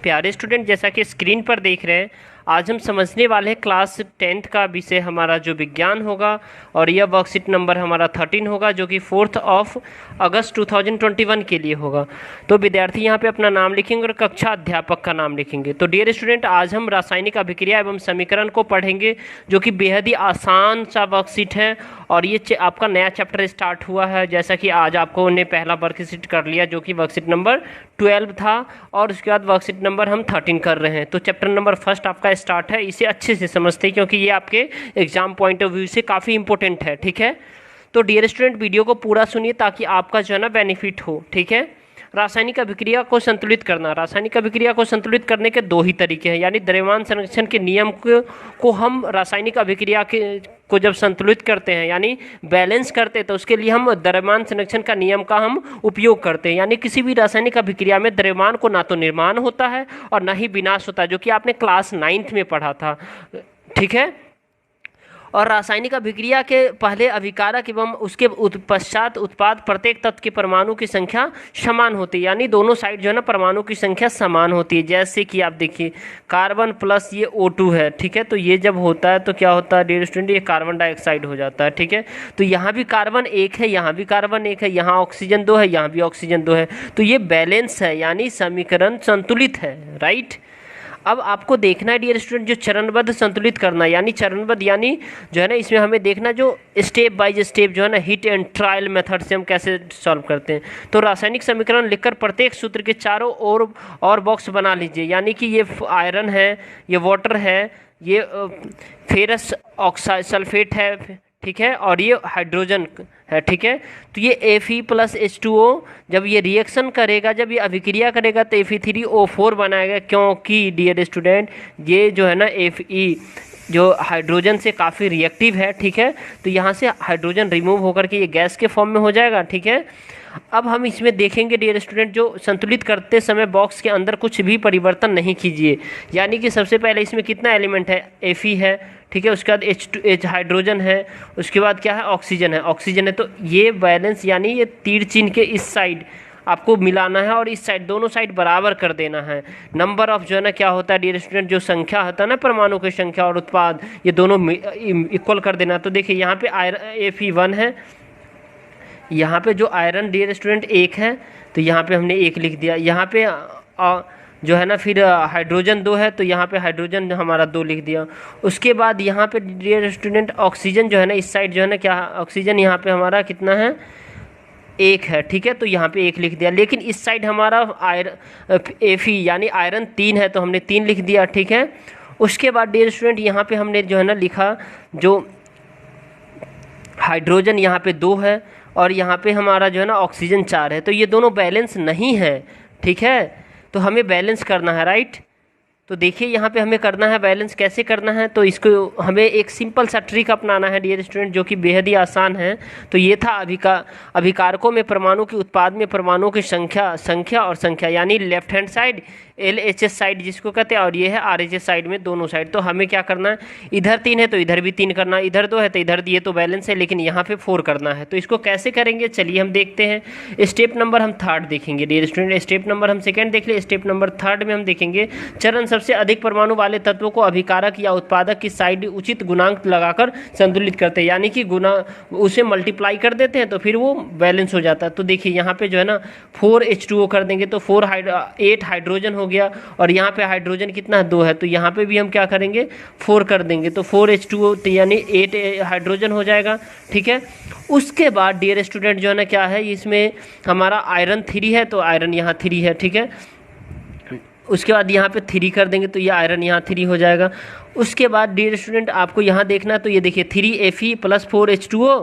प्यारे स्टूडेंट, जैसा कि स्क्रीन पर देख रहे हैं, आज हम समझने वाले हैं क्लास 10th का विषय हमारा जो विज्ञान होगा, और यह वर्कशीट नंबर हमारा 13 होगा, जो कि 4 अगस्त 2021 के लिए होगा। तो विद्यार्थी यहाँ पे अपना नाम लिखेंगे और कक्षा अध्यापक का नाम लिखेंगे। तो डियर स्टूडेंट, आज हम रासायनिक अभिक्रिया एवं समीकरण को पढ़ेंगे, जो कि बेहद ही आसान सा वर्कशीट है। और ये आपका नया चैप्टर स्टार्ट हुआ है, जैसा कि आज आपको ने पहला वर्कशीट कर लिया, जो कि वर्कशीट नंबर 12 था, और उसके बाद वर्कशीट नंबर हम 13 कर रहे हैं। तो चैप्टर नंबर फर्स्ट आपका स्टार्ट है, इसे अच्छे से समझते हैं, क्योंकि ये आपके एग्जाम पॉइंट ऑफ व्यू से काफ़ी इंपॉर्टेंट है। ठीक है, तो डियर स्टूडेंट, वीडियो को पूरा सुनिए ताकि आपका जो है ना बेनिफिट हो। ठीक है, रासायनिक अभिक्रिया को संतुलित करना। रासायनिक अभिक्रिया को संतुलित करने के दो ही तरीके हैं, यानी द्रव्यमान संरक्षण के नियम को हम रासायनिक अभिक्रिया को जब संतुलित करते हैं, यानी बैलेंस करते हैं, तो उसके लिए हम द्रव्यमान संरक्षण का नियम का हम उपयोग करते हैं। यानी किसी भी रासायनिक अभिक्रिया में द्रव्यमान को ना तो निर्माण होता है और ना ही विनाश होता है, जो कि आपने क्लास 9th में पढ़ा था। ठीक है, और रासायनिक अभिक्रिया के पहले अभिकारक एवं उसके पश्चात उत्पाद प्रत्येक तत्व के परमाणु की संख्या समान होती है, यानी दोनों साइड जो है ना परमाणु की संख्या समान होती है। जैसे कि आप देखिए, कार्बन प्लस ये O2 है। ठीक है, तो ये जब होता है तो क्या होता है डियर स्टूडेंट, ये कार्बन डाइऑक्साइड हो जाता है। ठीक है, तो यहाँ भी कार्बन 1 है, यहाँ भी कार्बन 1 है, यहाँ ऑक्सीजन 2 है, यहाँ भी ऑक्सीजन 2 है। तो ये बैलेंस है, यानी समीकरण संतुलित है। राइट, अब आपको देखना है डियर स्टूडेंट, जो चरणबद्ध संतुलित करना, यानी चरणबद्ध, यानी जो है ना इसमें हमें देखना जो स्टेप बाय स्टेप जो है ना हिट एंड ट्रायल मेथड से हम कैसे सॉल्व करते हैं। तो रासायनिक समीकरण लिखकर प्रत्येक सूत्र के चारों ओर और बॉक्स बना लीजिए, यानी कि ये आयरन है, ये वाटर है, ये फेरस ऑक्साइड सल्फेट है। ठीक है, और ये हाइड्रोजन है। ठीक है, तो ये Fe+H2O जब ये रिएक्शन करेगा, जब ये अभिक्रिया करेगा, तो Fe3O4 बनाएगा, क्योंकि डियर स्टूडेंट ये जो है ना Fe जो हाइड्रोजन से काफ़ी रिएक्टिव है। ठीक है, तो यहाँ से हाइड्रोजन रिमूव होकर के ये गैस के फॉर्म में हो जाएगा। ठीक है, अब हम इसमें देखेंगे डियर स्टूडेंट, जो संतुलित करते समय बॉक्स के अंदर कुछ भी परिवर्तन नहीं कीजिए। यानी कि सबसे पहले इसमें कितना एलिमेंट है, Fe है। ठीक है, उसके बाद H हाइड्रोजन है, उसके बाद क्या है, ऑक्सीजन है। ऑक्सीजन है, तो ये बैलेंस, यानी ये तीर चिन्ह के इस साइड आपको मिलाना है और इस साइड, दोनों साइड बराबर कर देना है। नंबर ऑफ जो है ना क्या होता है डियर स्टूडेंट, जो संख्या होता है ना परमाणु की संख्या और उत्पाद, ये दोनों इक्वल कर देना। तो देखिए यहाँ पे Fe1 है, यहाँ पे जो आयरन डियर स्टूडेंट 1 है, तो यहाँ पे हमने 1 लिख दिया। यहाँ पे जो है ना फिर हाइड्रोजन 2 है, तो यहाँ पे हाइड्रोजन हमारा 2 लिख दिया। उसके बाद यहाँ पे डियर स्टूडेंट ऑक्सीजन जो है ना इस साइड जो है ना क्या, ऑक्सीजन यहाँ पे हमारा कितना है, 1 है। ठीक है, तो यहाँ पे 1 लिख दिया। लेकिन इस साइड हमारा Fe यानी आयरन 3 है, तो हमने 3 लिख दिया। ठीक है, उसके बाद डियर स्टूडेंट यहाँ पे हमने जो है ना लिखा, जो हाइड्रोजन यहाँ पे 2 है और यहाँ पे हमारा जो है ना ऑक्सीजन 4 है, तो ये दोनों बैलेंस नहीं है। ठीक है, तो हमें बैलेंस करना है। राइट, तो देखिए यहाँ पे हमें करना है बैलेंस, कैसे करना है, तो इसको हमें एक सिंपल सा ट्रिक अपनाना है डियर स्टूडेंट, जो कि बेहद ही आसान है। तो ये था अभिकारकों में परमाणु की उत्पाद में परमाणुओं की संख्या और संख्या, यानी left hand side LHS side जिसको कहते हैं, और ये है RHS साइड में दोनों साइड। तो हमें क्या करना है, इधर 3 है तो इधर भी 3 करना, इधर 2 है तो इधर, ये तो बैलेंस है, लेकिन यहाँ पे 4 करना है। तो इसको कैसे करेंगे, चलिए हम देखते हैं। स्टेप नंबर हम 3rd देखेंगे डियर स्टूडेंट, स्टेप नंबर हम 2nd देख ले। स्टेप नंबर 3rd में हम देखेंगे, चरण सबसे अधिक परमाणु वाले तत्वों को अभिकारक या उत्पादक की साइड उचित गुणांक लगाकर संतुलित करते हैं, यानी कि गुना उसे मल्टीप्लाई कर देते हैं, तो फिर वो बैलेंस हो जाता है। तो देखिए यहाँ पे जो है ना 4H2O कर देंगे, तो 8 हाइड्रोजन हो गया, और यहाँ पे हाइड्रोजन कितना है, 2 है, तो यहाँ पे भी हम क्या करेंगे, 4 कर देंगे, तो 4H2O यानी 8 हाइड्रोजन हो जाएगा। ठीक है, उसके बाद डियर स्टूडेंट जो है ना क्या है, इसमें हमारा आयरन 3 है, तो आयरन यहाँ 3 है। ठीक है, उसके बाद यहाँ पे 3 कर देंगे, तो ये आयरन यहाँ 3 हो जाएगा। उसके बाद डियर स्टूडेंट आपको यहाँ देखना है, तो ये देखिए 3Fe + 4H2O,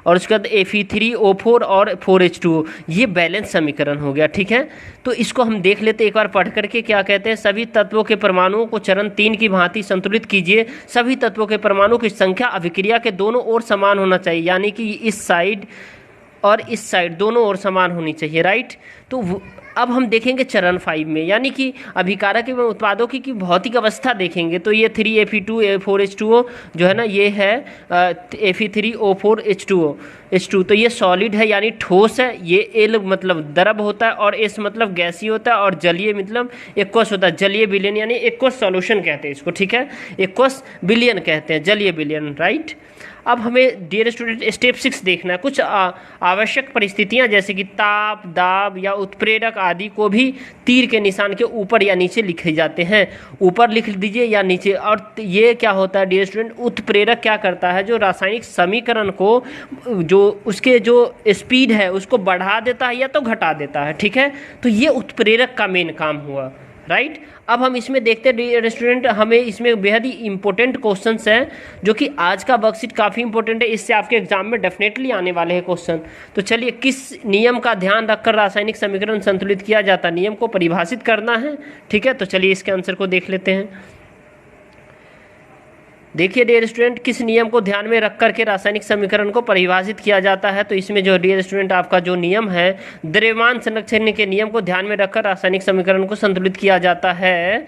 और उसके बाद Fe3O4 और 4H2O, ये बैलेंस समीकरण हो गया। ठीक है, तो इसको हम देख लेते एक बार पढ़ करके, क्या कहते हैं, सभी तत्वों के परमाणुओं को चरण 3 की भांति संतुलित कीजिए। सभी तत्वों के परमाणु की संख्या अभिक्रिया के दोनों ओर समान होना चाहिए, यानी कि इस साइड और इस साइड दोनों ओर समान होनी चाहिए। राइट, तो अब हम देखेंगे चरण 5 में, यानी कि अभिकारक एवं उत्पादों की भौतिक अवस्था देखेंगे। तो ये 3Fe2A4H2O जो है ना, ये है Fe3O4H2O। तो ये सॉलिड है यानी ठोस है, ये L मतलब द्रव होता है, और S मतलब गैसीय होता है, और जलीय मतलब एक्वस होता है। जलीय विलयन यानी एक्वस सॉल्यूशन कहते हैं इसको, ठीक है, एक्वस विलयन कहते हैं, जलीय विलयन, राइट। अब हमें डियर स्टूडेंट स्टेप 6 देखना है। कुछ आवश्यक परिस्थितियां जैसे कि ताप, दाब या उत्प्रेरक आदि को भी तीर के निशान के ऊपर या नीचे लिखे जाते हैं। ऊपर लिख दीजिए या नीचे। और ये क्या होता है डियर स्टूडेंट, उत्प्रेरक क्या करता है, जो रासायनिक समीकरण को, जो उसके जो स्पीड है उसको बढ़ा देता है या तो घटा देता है, ठीक है। तो ये उत्प्रेरक का मेन काम हुआ, राइट। अब हम इसमें देखते हैं स्टूडेंट, हमें इसमें बेहद ही इंपॉर्टेंट क्वेश्चंस हैं, जो कि आज का वर्कशीट काफ़ी इंपॉर्टेंट है, इससे आपके एग्जाम में डेफिनेटली आने वाले हैं क्वेश्चन। तो चलिए, किस नियम का ध्यान रखकर रासायनिक समीकरण संतुलित किया जाता है, नियम को परिभाषित करना है, ठीक है। तो चलिए इसके आंसर को देख लेते हैं। देखिए डियर स्टूडेंट, किस नियम को ध्यान में रख करके रासायनिक समीकरण को परिभाषित किया जाता है। तो इसमें जो डियर स्टूडेंट आपका जो नियम है, द्रव्यमान संरक्षण के नियम को ध्यान में रखकर रासायनिक समीकरण को संतुलित किया जाता है।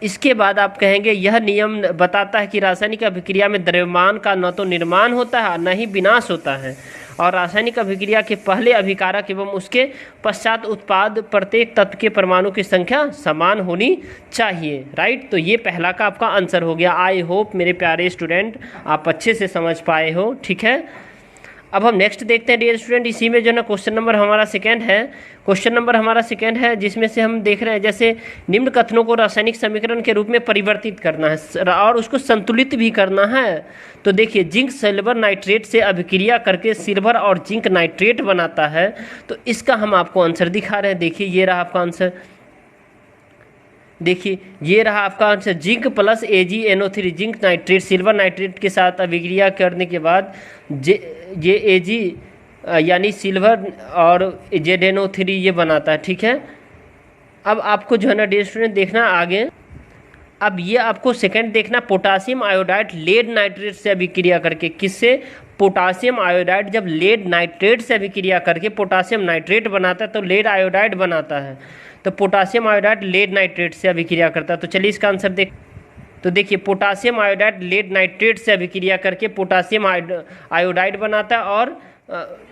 इसके बाद आप कहेंगे यह नियम बताता है कि रासायनिक अभिक्रिया में द्रव्यमान का न तो निर्माण होता है न ही विनाश होता है, और रासायनिक अभिक्रिया के पहले अभिकारक एवं उसके पश्चात उत्पाद प्रत्येक तत्व के परमाणु की संख्या समान होनी चाहिए, राइट। तो ये पहला का आपका आंसर हो गया। आई होप मेरे प्यारे स्टूडेंट आप अच्छे से समझ पाए हो, ठीक है। अब हम नेक्स्ट देखते हैं डियर स्टूडेंट, इसी में जो ना क्वेश्चन नंबर हमारा सेकंड है, जिसमें से हम देख रहे हैं जैसे निम्न कथनों को रासायनिक समीकरण के रूप में परिवर्तित करना है और उसको संतुलित भी करना है। तो देखिए, जिंक सिल्वर नाइट्रेट से अभिक्रिया करके सिल्वर और जिंक नाइट्रेट बनाता है। तो इसका हम आपको आंसर दिखा रहे हैं। देखिए ये रहा आपका आंसर, देखिए ये रहा आपका answer, zinc plus AgNO3, zinc nitrate silver nitrate के साथ अभिक्रिया करने के बाद ये Ag यानी सिल्वर और ZNO3 ये बनाता है, ठीक है। अब आपको जो है ना डियर स्टूडेंट देखना आगे, अब ये आपको सेकंड देखना, पोटासियम आयोडाइड लेड नाइट्रेट से अभिक्रिया करके, किससे, पोटासियम आयोडाइड जब लेड नाइट्रेट से अभिक्रिया करके पोटासियम नाइट्रेट बनाता है तो लेड आयोडाइड बनाता है। तो पोटासियम आयोडाइड लेड नाइट्रेट से अभिक्रिया करता है। तो चलिए इसका आंसर तो देखिए, पोटासियम आयोडाइड लेड नाइट्रेट से अभिक्रिया करके पोटासियम आयोडाइड बनाता है, और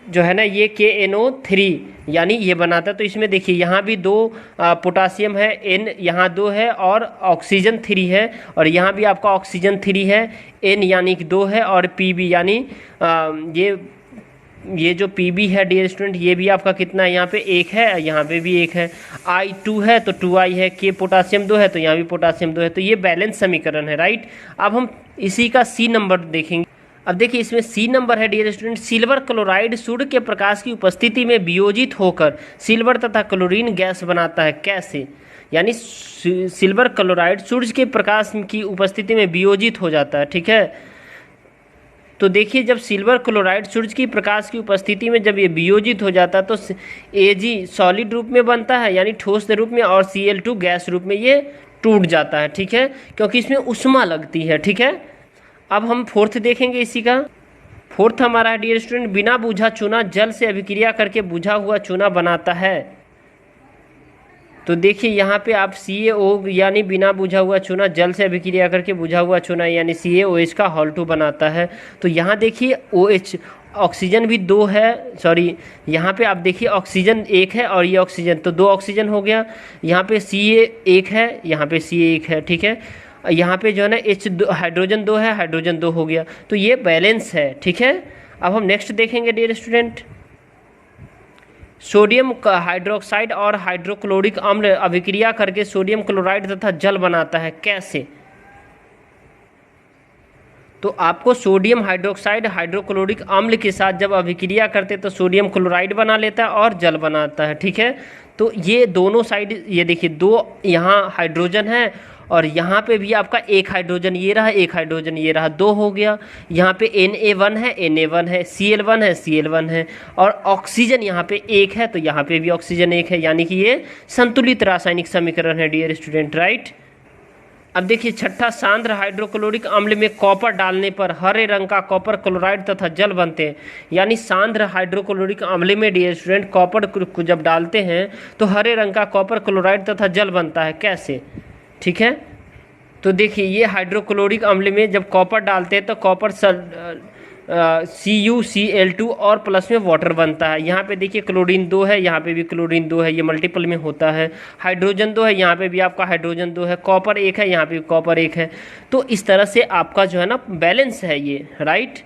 जो है ना ये KNO3 यानी ये बनाता है। तो इसमें देखिए यहाँ भी 2 पोटासियम है, N यहाँ 2 है, और ऑक्सीजन 3 है, और यहाँ भी आपका ऑक्सीजन 3 है, N यानी कि 2 है, और PB यानी ये जो PB है डियर स्टूडेंट, ये भी आपका कितना है, यहाँ पे 1 है, यहाँ पे भी 1 है, I 2 है तो 2I है, K पोटासियम 2 है तो यहाँ भी पोटासियम 2 है। तो ये बैलेंस समीकरण है, राइट। अब हम इसी का C नंबर देखेंगे। अब देखिए इसमें C नंबर है डियर स्टूडेंट, सिल्वर क्लोराइड सूर्य के प्रकाश की उपस्थिति में वियोजित होकर सिल्वर तथा क्लोरीन गैस बनाता है। कैसे, यानी सिल्वर क्लोराइड सूर्य के प्रकाश की उपस्थिति में वियोजित हो जाता है, ठीक है। तो देखिए, जब सिल्वर क्लोराइड सूर्य की प्रकाश की उपस्थिति में जब ये वियोजित हो जाता है तो Ag सॉलिड रूप में बनता है यानी ठोस रूप में, और Cl2 गैस रूप में ये टूट जाता है, ठीक है, क्योंकि इसमें उष्मा लगती है, ठीक है। अब हम फोर्थ देखेंगे इसी का। फोर्थ हमारा है डियर स्टूडेंट, बिना बुझा चूना जल से अभिक्रिया करके बुझा हुआ चूना बनाता है। तो देखिए यहाँ पे आप CaO यानी बिना बुझा हुआ चूना जल से अभिक्रिया करके बुझा हुआ चूना यानी CaOH का Hal2 बनाता है। तो यहाँ देखिए OH, ऑक्सीजन भी 2 है, सॉरी यहाँ पे आप देखिए ऑक्सीजन 1 है और ये ऑक्सीजन, तो 2 ऑक्सीजन हो गया। यहाँ पे Ca 1 है, यहाँ पे Ca 1 है, ठीक है। यहाँ पे जो है ना हाइड्रोजन 2 है, हाइड्रोजन 2 हो गया। तो ये बैलेंस है, ठीक है। अब हम नेक्स्ट देखेंगे डियर स्टूडेंट, सोडियम हाइड्रोक्साइड और हाइड्रोक्लोरिक अम्ल अभिक्रिया करके सोडियम क्लोराइड तथा जल बनाता है। कैसे, तो आपको सोडियम हाइड्रोक्साइड हाइड्रोक्लोरिक अम्ल के साथ जब अभिक्रिया करते तो सोडियम क्लोराइड बना लेता है और जल बनाता है, ठीक है। तो ये दोनों साइड, ये देखिए 2 यहाँ हाइड्रोजन है और यहाँ पे भी आपका 1 हाइड्रोजन, ये रहा 1 हाइड्रोजन, ये रहा 2 हो गया। यहाँ पे Na1 है, Na1 है, Cl1 है, Cl1 है, और ऑक्सीजन यहाँ पे 1 है तो यहाँ पे भी ऑक्सीजन 1 है, यानी कि ये संतुलित रासायनिक समीकरण है डियर स्टूडेंट, राइट। अब देखिए छठा, सांद्र हाइड्रोक्लोरिक अम्ल में कॉपर डालने पर हरे रंग का कॉपर क्लोराइड तथा जल बनते हैं। यानी सांद्र हाइड्रोक्लोरिक अम्ल में डियर स्टूडेंट कॉपर को जब डालते हैं तो हरे रंग का कॉपर क्लोराइड तथा जल बनता है। कैसे? ठीक है, तो देखिए ये हाइड्रोक्लोरिक अम्ल में जब कॉपर डालते हैं तो कॉपर CuCl2 और प्लस में वाटर बनता है। यहाँ पे देखिए क्लोरीन 2 है, यहाँ पे भी क्लोरीन 2 है, ये मल्टीपल में होता है। हाइड्रोजन 2 है, यहाँ पे भी आपका हाइड्रोजन 2 है। कॉपर 1 है, यहाँ पे भी कॉपर 1 है। तो इस तरह से आपका जो है ना बैलेंस है ये, राइट।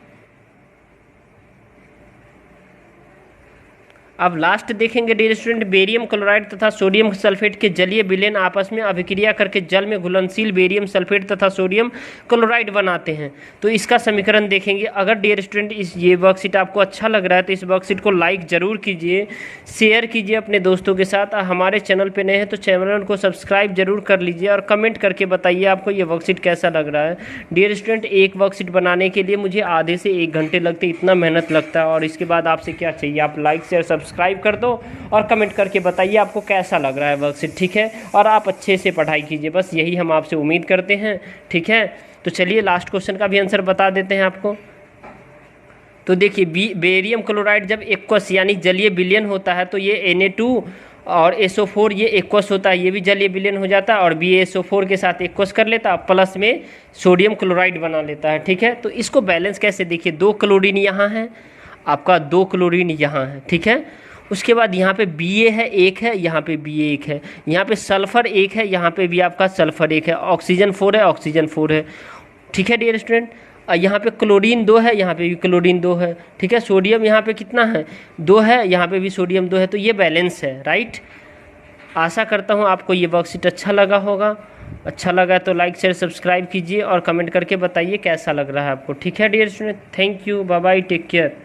अब लास्ट देखेंगे डियर स्टूडेंट, बेरियम क्लोराइड तथा सोडियम सल्फेट के जलीय विलयन आपस में अभिक्रिया करके जल में घुलनशील बेरियम सल्फेट तथा सोडियम क्लोराइड बनाते हैं। तो इसका समीकरण देखेंगे। अगर डियर स्टूडेंट ये वर्कशीट आपको अच्छा लग रहा है तो इस वर्कशीट को लाइक जरूर कीजिए, शेयर कीजिए अपने दोस्तों के साथ। हमारे चैनल पर नए हैं तो चैनल को सब्सक्राइब जरूर कर लीजिए और कमेंट करके बताइए आपको ये वर्कशीट कैसा लग रहा है। डियर स्टूडेंट एक वर्कशीट बनाने के लिए मुझे आधे से 1 घंटे लगते, इतना मेहनत लगता है। और इसके बाद आपसे क्या चाहिए, आप लाइक शेयर सब्सक्राइब कर दो और कमेंट करके बताइए आपको कैसा लग रहा है वर्कशीट, ठीक है। और आप अच्छे से पढ़ाई कीजिए, बस यही हम आपसे उम्मीद करते हैं, ठीक है। तो चलिए लास्ट क्वेश्चन का भी आंसर बता देते हैं आपको। तो देखिए बेरियम क्लोराइड जब एक्वस यानी जलीय विलयन होता है तो ये Na2 और SO4 ये एक्वस होता है, ये भी जलीय विलयन हो जाता है और BaSO4 के साथ एक्वस कर लेता है, प्लस में सोडियम क्लोराइड बना लेता है, ठीक है। तो इसको बैलेंस कैसे, देखिए 2 क्लोरीन यहाँ है आपका, 2 क्लोरीन यहाँ है, ठीक है। उसके बाद यहाँ पे Ba है 1 है, यहाँ पे Ba 1 है, यहाँ पे सल्फर 1 है, यहाँ पे भी आपका सल्फर 1 है, ऑक्सीजन 4 है, ऑक्सीजन 4 है, ठीक है डियर स्टूडेंट। यहाँ पे क्लोरीन 2 है, यहाँ पे भी क्लोरीन 2 है, ठीक है। सोडियम यहाँ पे कितना है, 2 है, यहाँ पे भी सोडियम 2 है। तो ये बैलेंस है, राइट। आशा करता हूँ आपको ये वर्कशीट अच्छा लगा होगा। अच्छा लगा तो लाइक शेयर सब्सक्राइब कीजिए और कमेंट करके बताइए कैसा लग रहा है आपको, ठीक है dear student. Thank you, bye bye, take care.